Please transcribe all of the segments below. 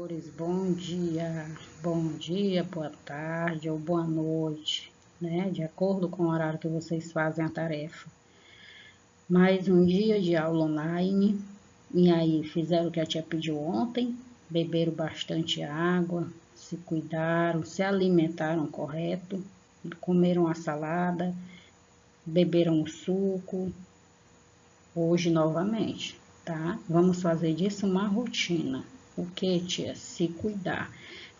amores, bom dia, boa tarde ou boa noite, né? De acordo com o horário que vocês fazem a tarefa. Mais um dia de aula online, e aí fizeram o que a tia pediu ontem, beberam bastante água, se cuidaram, se alimentaram correto, comeram a salada, beberam o suco. Hoje novamente, tá? Vamos fazer disso uma rotina. O que, tia? Se cuidar.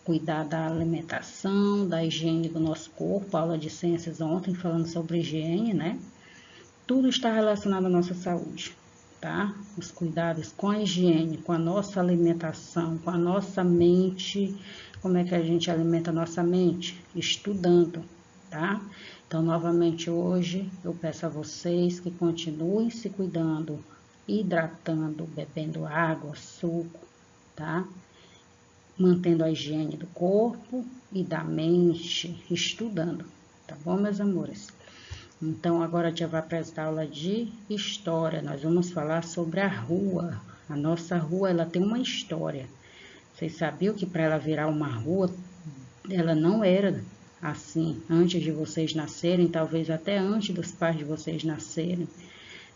Cuidar da alimentação, da higiene do nosso corpo. Aula de ciências ontem falando sobre higiene, né? Tudo está relacionado à nossa saúde, tá? Os cuidados com a higiene, com a nossa alimentação, com a nossa mente. Como é que a gente alimenta a nossa mente? Estudando, tá? Então, novamente hoje, eu peço a vocês que continuem se cuidando, hidratando, bebendo água, suco, tá? Mantendo a higiene do corpo e da mente, estudando, tá bom, meus amores? Então, agora a tia vai apresentar aula de história. Nós vamos falar sobre a rua. A nossa rua, ela tem uma história. Vocês sabiam que para ela virar uma rua, ela não era assim antes de vocês nascerem, talvez até antes dos pais de vocês nascerem,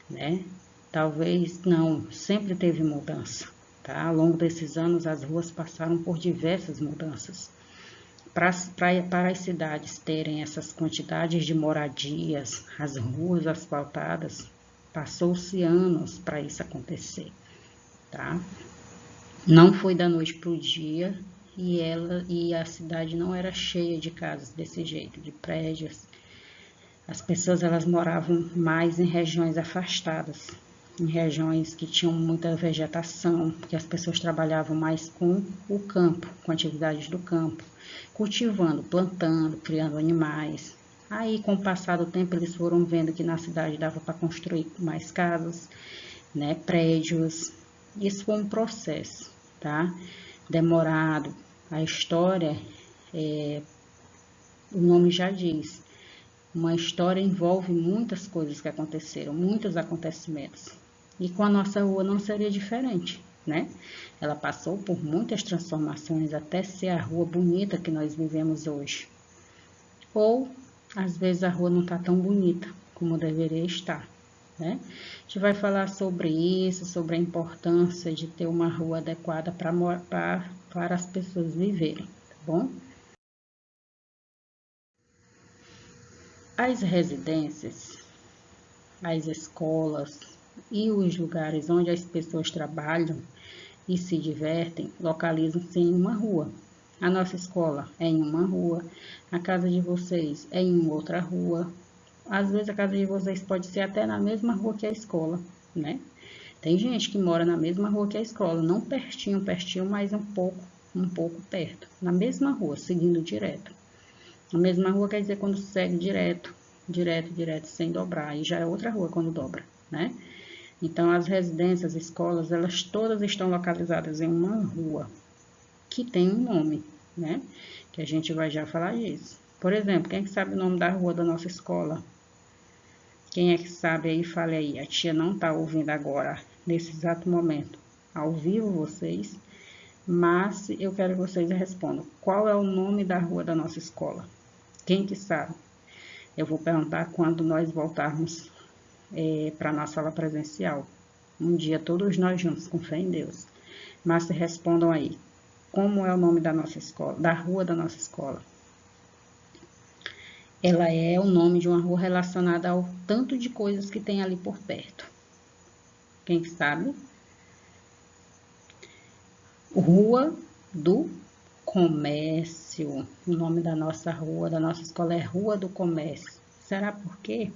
né? Talvez não, sempre teve mudança, tá? Ao longo desses anos, as ruas passaram por diversas mudanças. Para as cidades terem essas quantidades de moradias, as ruas asfaltadas, passou-se anos para isso acontecer, tá? Não foi da noite para o dia e a cidade não era cheia de casas desse jeito, de prédios. As pessoas elas moravam mais em regiões afastadas, em regiões que tinham muita vegetação, porque as pessoas trabalhavam mais com o campo, com atividades do campo, cultivando, plantando, criando animais. Aí, com o passar do tempo, eles foram vendo que na cidade dava para construir mais casas, né, prédios. Isso foi um processo, tá? Demorado. A história, o nome já diz, uma história envolve muitas coisas que aconteceram, muitos acontecimentos. E com a nossa rua não seria diferente, né? Ela passou por muitas transformações até ser a rua bonita que nós vivemos hoje. Ou, às vezes, a rua não está tão bonita como deveria estar, né? A gente vai falar sobre isso, sobre a importância de ter uma rua adequada para as pessoas viverem, tá bom? As residências, as escolas e os lugares onde as pessoas trabalham e se divertem localizam-se em uma rua. A nossa escola é em uma rua, a casa de vocês é em outra rua. Às vezes a casa de vocês pode ser até na mesma rua que a escola, né? Tem gente que mora na mesma rua que a escola, não pertinho, mas um pouco perto, na mesma rua, seguindo direto. A mesma rua quer dizer quando segue direto, sem dobrar, aí já é outra rua quando dobra, né? Então, as residências, as escolas, elas todas estão localizadas em uma rua que tem um nome, né? Que a gente vai já falar disso. Por exemplo, quem é que sabe o nome da rua da nossa escola? Quem é que sabe aí, fale aí. A tia não tá ouvindo agora, nesse exato momento, ao vivo vocês, mas eu quero que vocês respondam. Qual é o nome da rua da nossa escola? Quem que sabe? Eu vou perguntar quando nós voltarmos para a nossa aula presencial. Um dia todos nós juntos, com fé em Deus. Mas respondam aí. Como é o nome da nossa escola, da rua da nossa escola? Ela é o nome de uma rua relacionada ao tanto de coisas que tem ali por perto. Quem sabe? Rua do Comércio. O nome da nossa rua, da nossa escola é Rua do Comércio. Será por quê?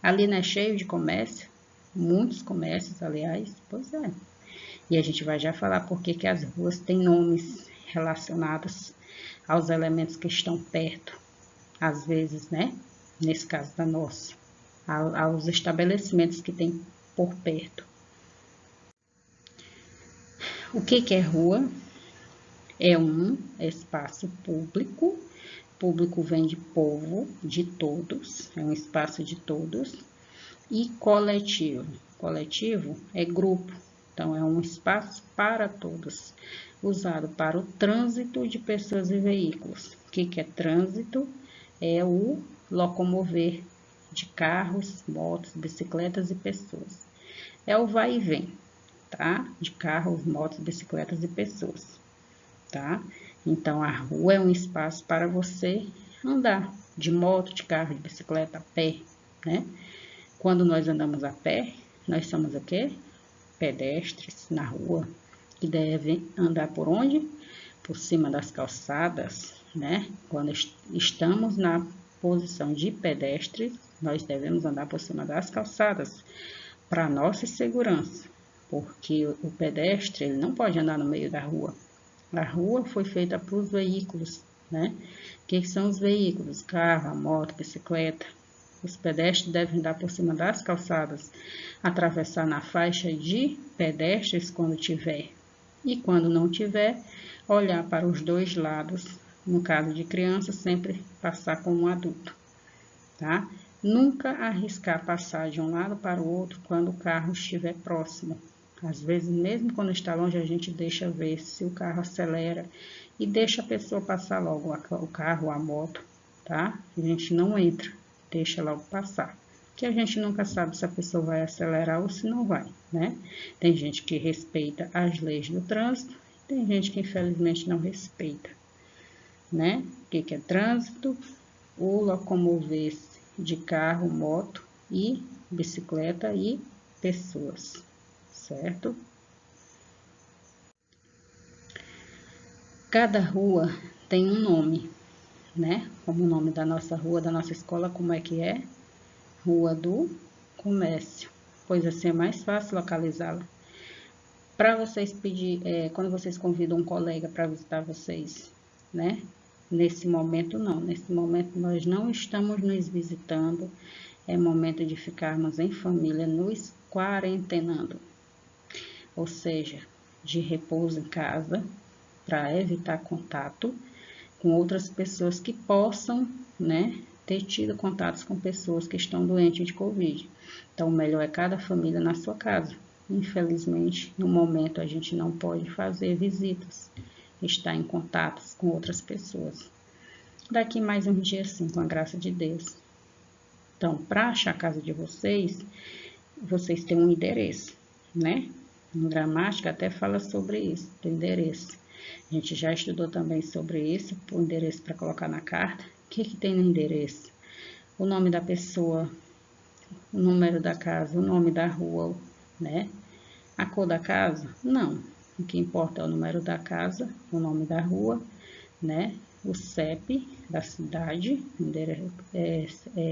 Ali não é cheio de comércio? Muitos comércios, aliás. Pois é. E a gente vai já falar por que as ruas têm nomes relacionados aos elementos que estão perto. Às vezes, né? Nesse caso da nossa. Aos estabelecimentos que tem por perto. O que é rua? É um espaço público. Público vem de povo, de todos. É um espaço de todos. E coletivo. Coletivo é grupo. Então, é um espaço para todos. usado para o trânsito de pessoas e veículos. O que é trânsito? É o locomover de carros, motos, bicicletas e pessoas. É o vai e vem, tá? De carros, motos, bicicletas e pessoas, tá? Então, a rua é um espaço para você andar de moto, de carro, de bicicleta, a pé, né? Quando nós andamos a pé, nós somos o quê? Pedestres na rua, que devem andar por onde? Por cima das calçadas, né? Quando estamos na posição de pedestres, nós devemos andar por cima das calçadas para nossa segurança, porque o pedestre ele não pode andar no meio da rua. A rua foi feita para os veículos, né? O que são os veículos? Carro, moto, bicicleta. Os pedestres devem andar por cima das calçadas, atravessar na faixa de pedestres quando tiver. E quando não tiver, olhar para os dois lados. No caso de criança, sempre passar como um adulto, tá? Nunca arriscar passar de um lado para o outro quando o carro estiver próximo. Às vezes, mesmo quando está longe, a gente deixa ver se o carro acelera e deixa a pessoa passar logo, o carro, a moto, tá? A gente não entra, deixa logo passar. Que a gente nunca sabe se a pessoa vai acelerar ou se não vai, né? Tem gente que respeita as leis do trânsito, tem gente que infelizmente não respeita, né? O que é trânsito? O locomover-se de carro, moto e bicicleta e pessoas, certo? Cada rua tem um nome, né? Como o nome da nossa rua, da nossa escola, como é que é? Rua do Comércio, pois assim é mais fácil localizá-la. Para vocês pedir, quando vocês convidam um colega para visitar vocês, né? Nesse momento não, nesse momento nós não estamos nos visitando, é momento de ficarmos em família, nos quarentenando, ou seja, de repouso em casa, para evitar contato com outras pessoas que possam, né, ter tido contatos com pessoas que estão doentes de Covid. Então, o melhor é cada família na sua casa. Infelizmente, no momento a gente não pode fazer visitas, estar em contatos com outras pessoas. Daqui mais um dia, sim, com a graça de Deus. Então, para achar a casa de vocês, vocês têm um endereço, né? No gramática até fala sobre isso, do endereço. A gente já estudou também sobre isso, o endereço para colocar na carta. O que tem no endereço? O nome da pessoa, o número da casa, o nome da rua, né? A cor da casa? Não. O que importa é o número da casa, o nome da rua, né? O CEP da cidade,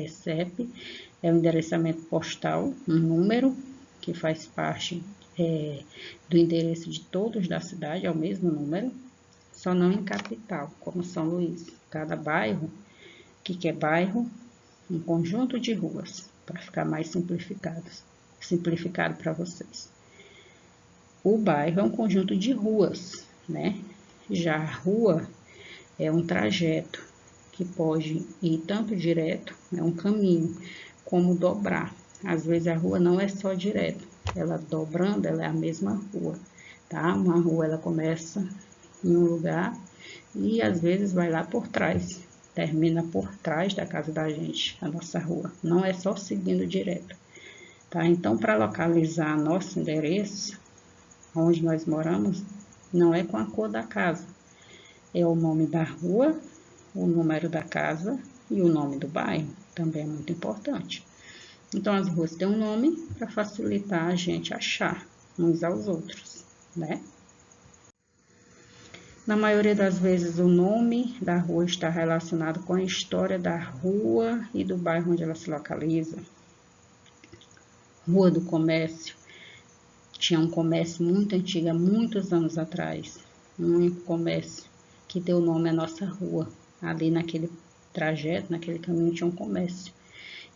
CEP, é o endereçamento postal, um número que faz parte do endereço de todos da cidade, é o mesmo número, só não em capital, como São Luís. Cada bairro, o que é bairro? Um conjunto de ruas, para ficar mais simplificado para vocês. O bairro é um conjunto de ruas, né? Já a rua é um trajeto que pode ir tanto direto, é um caminho, como dobrar. Às vezes a rua não é só direto, ela dobrando, ela é a mesma rua, tá? Uma rua ela começa em um lugar e às vezes vai lá por trás, termina por trás da casa da gente, a nossa rua. Não é só seguindo direto, tá? Então, para localizar nosso endereço, onde nós moramos, não é com a cor da casa, é o nome da rua, o número da casa e o nome do bairro, também é muito importante. Então, as ruas têm um nome para facilitar a gente achar uns aos outros, né? Na maioria das vezes, o nome da rua está relacionado com a história da rua e do bairro onde ela se localiza. Rua do Comércio. Tinha um comércio muito antigo, há muitos anos atrás. Um único comércio que deu nome à nossa rua. Ali naquele trajeto, naquele caminho, tinha um comércio.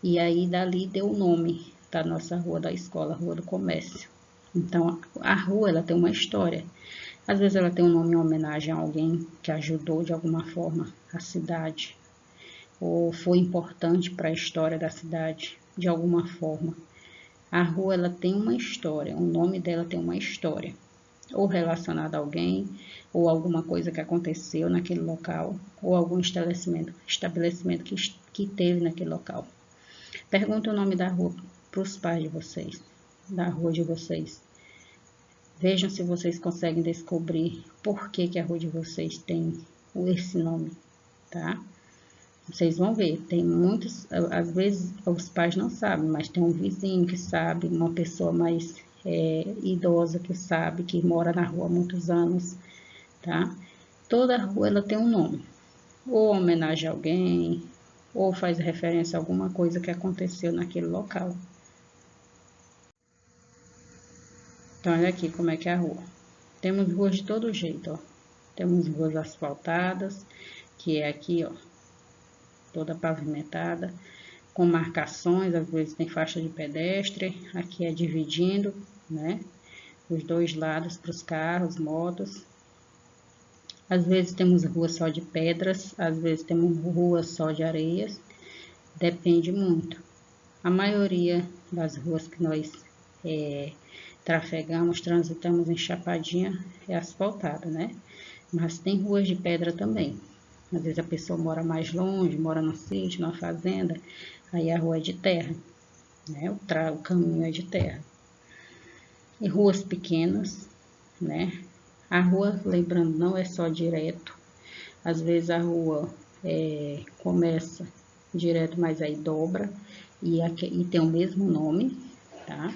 E aí, dali, deu o nome da nossa rua da escola, Rua do Comércio. Então, a rua, ela tem uma história. Às vezes, ela tem um nome em homenagem a alguém que ajudou, de alguma forma, a cidade. Ou foi importante para a história da cidade, de alguma forma. A rua, ela tem uma história, o nome dela tem uma história. ou relacionado a alguém, ou alguma coisa que aconteceu naquele local, ou algum estabelecimento que teve naquele local. Pergunte o nome da rua para os pais de vocês, da rua de vocês. Vejam se vocês conseguem descobrir por que a rua de vocês tem esse nome, tá? Vocês vão ver, tem muitos, às vezes os pais não sabem, mas tem um vizinho que sabe, uma pessoa mais idosa que sabe, que mora na rua há muitos anos, tá? Toda rua ela tem um nome, ou homenagem a alguém, ou faz referência a alguma coisa que aconteceu naquele local. Então, olha aqui como é que é a rua. Temos ruas de todo jeito, ó. Temos ruas asfaltadas, que é aqui, ó, toda pavimentada, com marcações, às vezes tem faixa de pedestre, aqui é dividindo, né, os dois lados para os carros, motos. Às vezes temos ruas só de pedras, às vezes temos ruas só de areias, depende muito. A maioria das ruas que nós trafegamos, transitamos em Chapadinha é asfaltada, né? Mas tem ruas de pedra também. Às vezes a pessoa mora mais longe, mora no sítio, numa fazenda, aí a rua é de terra, né? O caminho é de terra. E ruas pequenas, né? A rua, lembrando, não é só direto. Às vezes a rua começa direto, mas aí dobra e tem o mesmo nome, tá?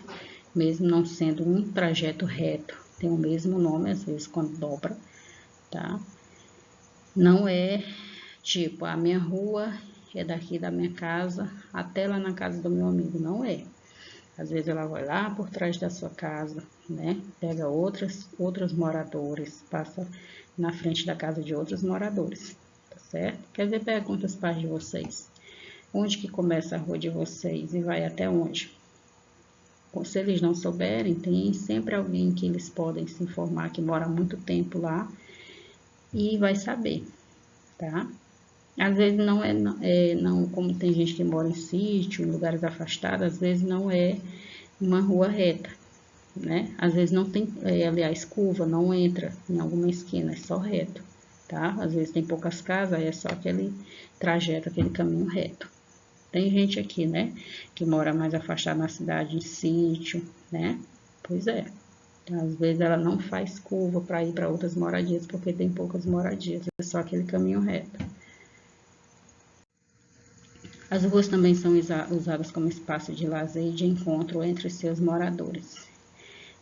Mesmo não sendo um trajeto reto, tem o mesmo nome, às vezes quando dobra, tá? Não é tipo, a minha rua é daqui da minha casa até lá na casa do meu amigo, não é. Às vezes ela vai lá por trás da sua casa, né? Pega outros moradores, passa na frente da casa de outros moradores, tá certo? Quer dizer, pergunta aos pais de vocês. Onde que começa a rua de vocês e vai até onde? Se eles não souberem, tem sempre alguém que eles podem se informar que mora há muito tempo lá e vai saber, tá? Às vezes não, como tem gente que mora em sítio, em lugares afastados, às vezes não é uma rua reta, né? Às vezes não tem, aliás, curva, não entra em alguma esquina, é só reto, tá? Às vezes tem poucas casas, aí é só aquele trajeto, aquele caminho reto. Tem gente aqui, né, que mora mais afastada na cidade, em sítio, né? Pois é. Então, às vezes ela não faz curva para ir para outras moradias, porque tem poucas moradias, é só aquele caminho reto. As ruas também são usadas como espaço de lazer e de encontro entre seus moradores.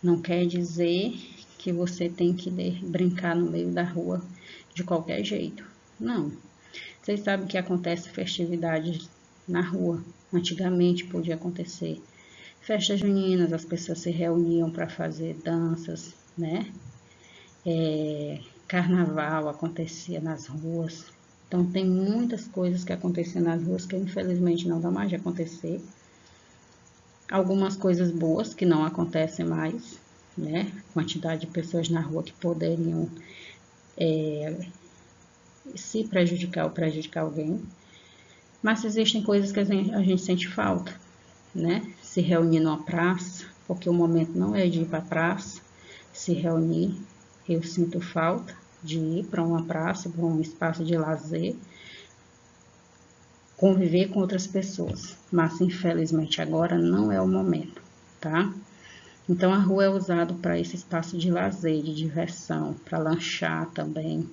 Não quer dizer que você tem que brincar no meio da rua de qualquer jeito. Não. Vocês sabem que acontece festividades na rua. Antigamente podia acontecer festas juninas, as pessoas se reuniam para fazer danças, né? Carnaval acontecia nas ruas. Então tem muitas coisas que aconteciam nas ruas que infelizmente não dá mais de acontecer. Algumas coisas boas que não acontecem mais, né? Quantidade de pessoas na rua que poderiam se prejudicar ou prejudicar alguém. Mas existem coisas que a gente sente falta, né? Se reunir numa praça, porque o momento não é de ir para a praça, se reunir. Eu sinto falta de ir para uma praça, para um espaço de lazer, conviver com outras pessoas. Mas, infelizmente, agora não é o momento, tá? Então, a rua é usada para esse espaço de lazer, de diversão, para lanchar também.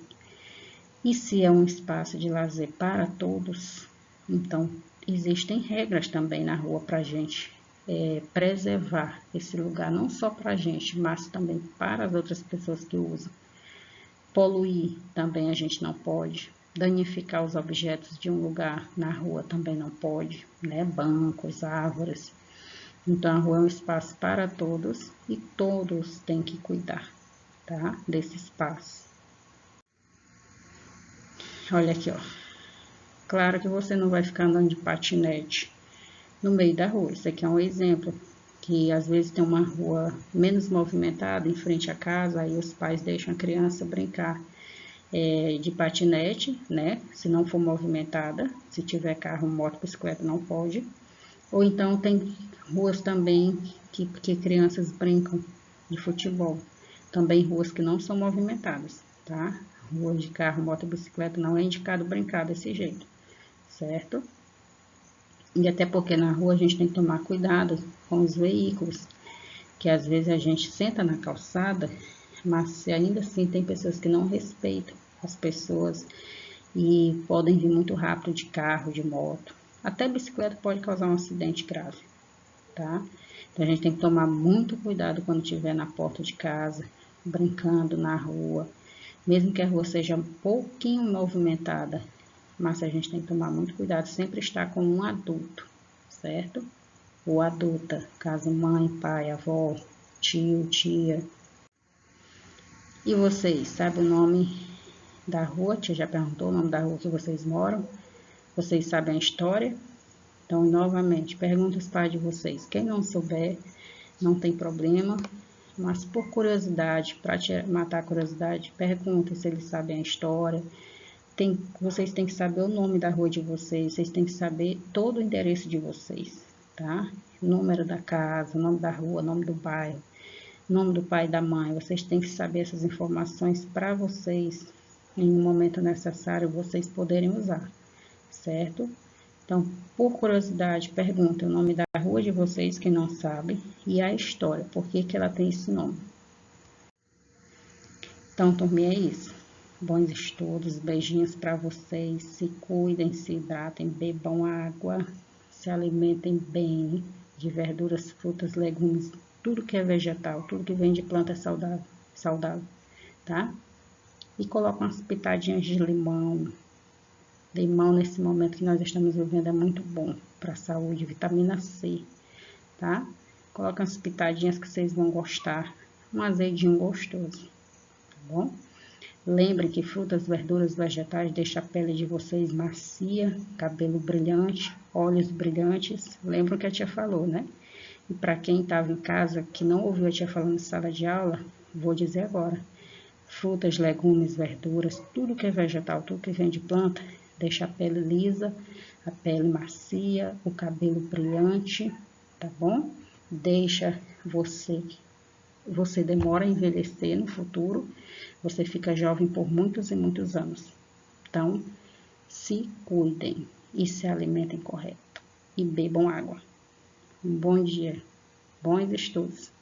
E se é um espaço de lazer para todos, então existem regras também na rua para a gente preservar esse lugar, não só para a gente, mas também para as outras pessoas que usam. Poluir também a gente não pode, danificar os objetos de um lugar na rua também não pode, né? Bancos, árvores. Então a rua é um espaço para todos e todos têm que cuidar, tá? Desse espaço. Olha aqui, ó. Claro que você não vai ficar andando de patinete no meio da rua. Isso aqui é um exemplo, que às vezes tem uma rua menos movimentada em frente à casa, aí os pais deixam a criança brincar de patinete, né? Se não for movimentada, se tiver carro, moto, bicicleta, não pode. Ou então tem ruas também que crianças brincam de futebol. Também ruas que não são movimentadas, tá? Ruas de carro, moto e bicicleta não é indicado brincar desse jeito, certo? E até porque na rua a gente tem que tomar cuidado com os veículos, que às vezes a gente senta na calçada, mas ainda assim tem pessoas que não respeitam as pessoas e podem vir muito rápido de carro, de moto. Até bicicleta pode causar um acidente grave, tá? Então a gente tem que tomar muito cuidado quando estiver na porta de casa, brincando na rua, mesmo que a rua seja um pouquinho movimentada, mas a gente tem que tomar muito cuidado, sempre estar com um adulto, certo? Ou adulta, caso mãe, pai, avó, tio, tia. E vocês, sabem o nome da rua? Tia já perguntou o nome da rua que vocês moram? Vocês sabem a história? Então, novamente, pergunta os pais de vocês. Quem não souber, não tem problema, mas por curiosidade, para matar a curiosidade, pergunta se eles sabem a história. Vocês têm que saber o nome da rua de vocês têm que saber todo o endereço de vocês, tá? Número da casa, nome da rua, nome do bairro, nome do pai e da mãe. Vocês têm que saber essas informações para vocês, em um momento necessário, vocês poderem usar, certo? Então, por curiosidade, pergunta o nome da rua de vocês que não sabem e a história, por que ela tem esse nome. Então, turminha, é isso. Bons estudos, beijinhos para vocês, se cuidem, se hidratem, bebam água, se alimentem bem de verduras, frutas, legumes, tudo que é vegetal, tudo que vem de planta é saudável, tá? E coloca umas pitadinhas de limão. Limão, nesse momento que nós estamos vivendo, é muito bom para a saúde, vitamina C, tá? Coloca umas pitadinhas que vocês vão gostar, um azedinho gostoso, tá bom? Lembre que frutas, verduras, vegetais deixam a pele de vocês macia, cabelo brilhante, olhos brilhantes. Lembra o que a tia falou, né? E para quem estava em casa, que não ouviu a tia falando em sala de aula, vou dizer agora. Frutas, legumes, verduras, tudo que é vegetal, tudo que vem de planta, deixa a pele lisa, a pele macia, o cabelo brilhante, tá bom? Deixa você demora a envelhecer no futuro, você fica jovem por muitos e muitos anos. Então, se cuidem e se alimentem correto. E bebam água. Um bom dia, bons estudos.